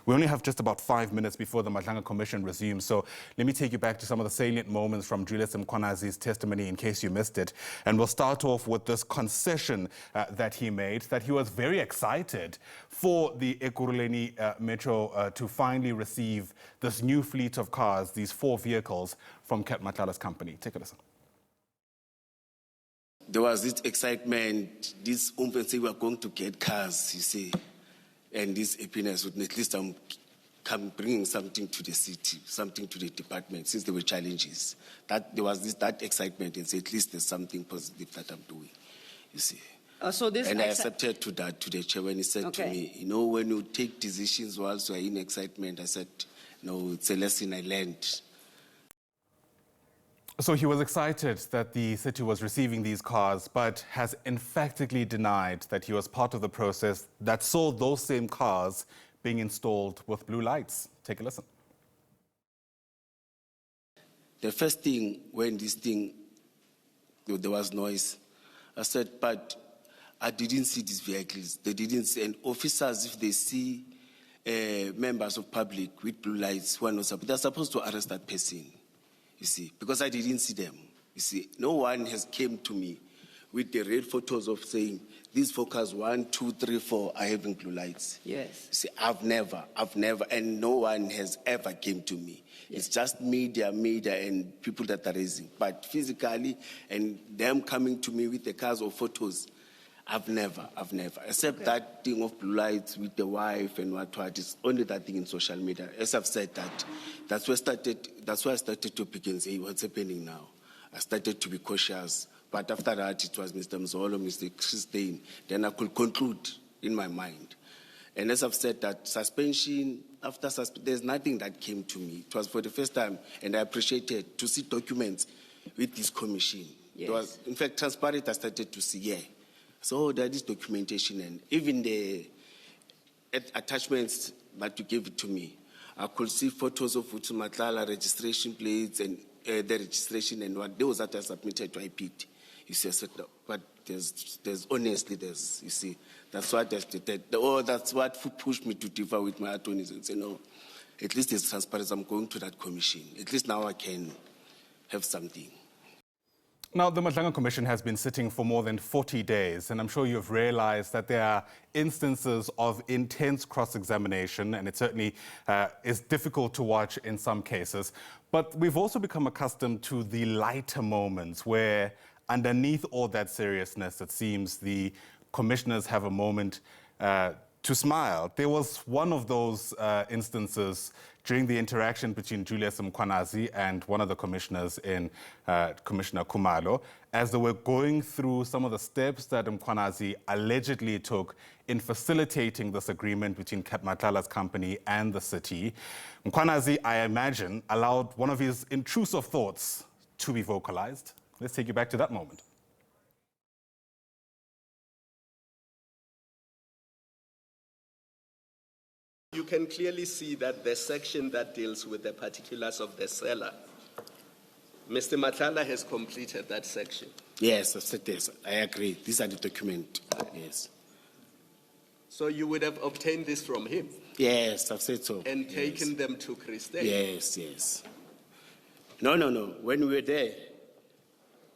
We only have just about 5 minutes before the Matlala Commission resumes, so let me take you back to some of the salient moments from Julius Mkhwanazi's testimony in case you missed it. And we'll start off with this concession that he made, that he was very excited for the Ekurhuleni Metro to finally receive this new fleet of cars, these 4 vehicles from Matlala's company. Take a listen. There was this excitement, this say we are going to get cars, you see, and this happiness would at least come bringing something to the city, something to the department, since there were challenges. There was that excitement, and say at least there's something positive that I'm doing, you see. And I accepted to the chair when he said to me, you know, when you take decisions whilst you are in excitement, I said, no, it's a lesson I learned. So he was excited that the city was receiving these cars, but has emphatically denied that he was part of the process that saw those same cars being installed with blue lights. Take a listen. The first thing, when there was noise, I said, but I didn't see these vehicles. They didn't see, and officers, if they see members of public with blue lights who are not supposed, they're supposed to arrest that person. You see, because I didn't see them. You see, no one has came to me with the red photos of saying, these focus 1, 2, 3, 4 are having blue lights. Yes. You see, I've never, and no one has ever came to me. Yes. It's just media, and people that are raising. But physically, and them coming to me with the cars or photos, I've never. Except that thing of blue lights with the wife and what. It's only that thing in social media. As I've said that's why I started to pick and say, what's happening now? I started to be cautious. But after that, it was Mr. Mzolo, Mr. Christine. Then I could conclude in my mind. And as I've said that suspension, there's nothing that came to me. It was for the first time, and I appreciated to see documents with this commission. Yes. It was, in fact, transparent. I started to see, So there is documentation, and even the attachments that you gave it to me, I could see photos of Vusi Matlala registration plates and the registration and what those that I submitted to IPD. You see, I said, no, but there's honestly, you see, that's what I stated. That's what pushed me to differ with my attorneys and say, no, at least it's transparent. I'm going to that commission. At least now I can have something. Now, the Matlala Commission has been sitting for more than 40 days, and I'm sure you've realized that there are instances of intense cross-examination, and it certainly is difficult to watch in some cases. But we've also become accustomed to the lighter moments where, underneath all that seriousness, it seems the commissioners have a moment to smile. There was one of those instances during the interaction between Julius Mkhwanazi and one of the commissioners in Commissioner Khumalo, as they were going through some of the steps that Mkhwanazi allegedly took in facilitating this agreement between Matlala's company and the city. Mkhwanazi, I imagine, allowed one of his intrusive thoughts to be vocalized. Let's take you back to that moment. You can clearly see that the section that deals with the particulars of the seller, Mr. Matlala has completed that section. Yes, I've said this. I agree. These are the documents. Yes. So you would have obtained this from him? Yes, I've said so. And taken them to Christine? Yes. No. When we were there,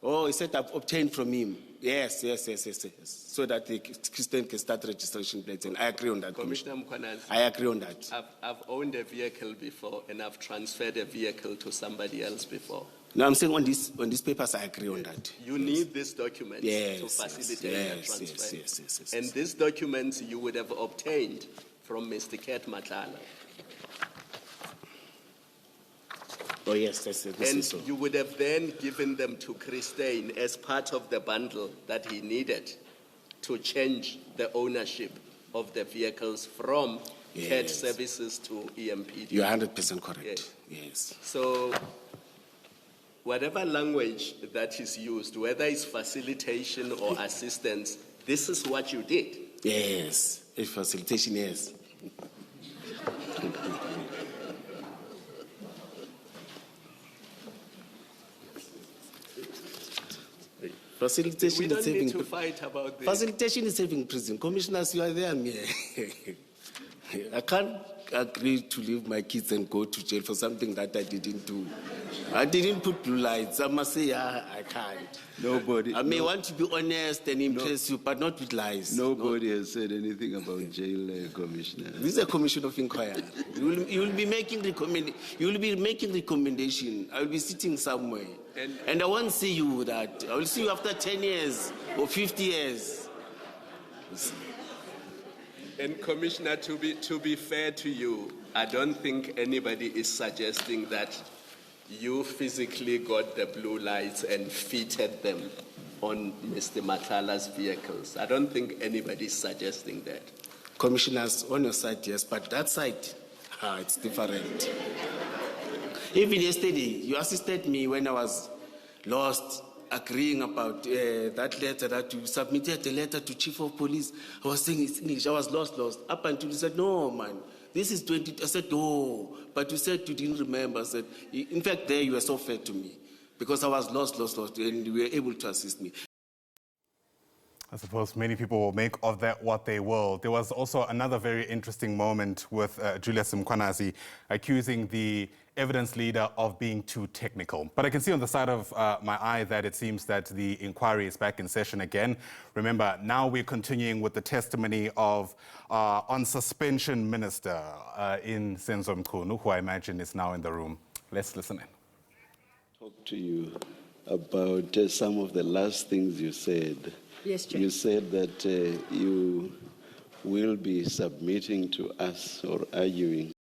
he said I've obtained from him. Yes. So that the Christian can start registration plates. And I agree on that. Commissioner Mkhwanazi, I agree on that. I've owned a vehicle before, and I've transferred a vehicle to somebody else before. No, I'm saying on these papers, I agree on that. You need these documents to facilitate the transfer. Yes. And these documents you would have obtained from Mr. Matlala. Oh, yes, and so. You would have then given them to Christine as part of the bundle that he needed to change the ownership of the vehicles from CAT services to EMPD. You're 100% correct. Yes. So whatever language that is used, whether it's facilitation or assistance, this is what you did. Yes, a facilitation, yes. Facilitation we don't is saving. Need to fight about this. Facilitation is saving prison. Commissioners, you are there. I can't agree to leave my kids and go to jail for something that I didn't do. I didn't put blue lights. I must say, I can't. Nobody. I may want to be honest and impress you, but not with lies. Nobody has said anything about jail, Commissioner. This is a commission of inquiry. You will be making recommendation. I will be sitting somewhere. And I won't see you with that. I will see you after 10 years or 50 years. And Commissioner, to be fair to you, I don't think anybody is suggesting that you physically got the blue lights and fitted them on Mr. Matlala's vehicles. I don't think anybody is suggesting that. Commissioners, on your side, yes, but that side, it's different. Even yesterday, you assisted me when I was lost, agreeing about that letter that you submitted, a letter to Chief of Police. I was saying it's English, I was lost. Up until you said, no, man, this is 20. I said, no, but you said you didn't remember. I said, in fact, there you were so fair to me because I was lost, and you were able to assist me. I suppose many people will make of that what they will. There was also another very interesting moment with Julius Mkhwanazi accusing the evidence leader of being too technical. But I can see on the side of my eye that it seems that the inquiry is back in session again. Remember, now we're continuing with the testimony of on suspension minister in Senzo Mkhunu, who I imagine is now in the room. Let's listen in. Talk to you about some of the last things you said. Yes, Chair. You said that you will be submitting to us or arguing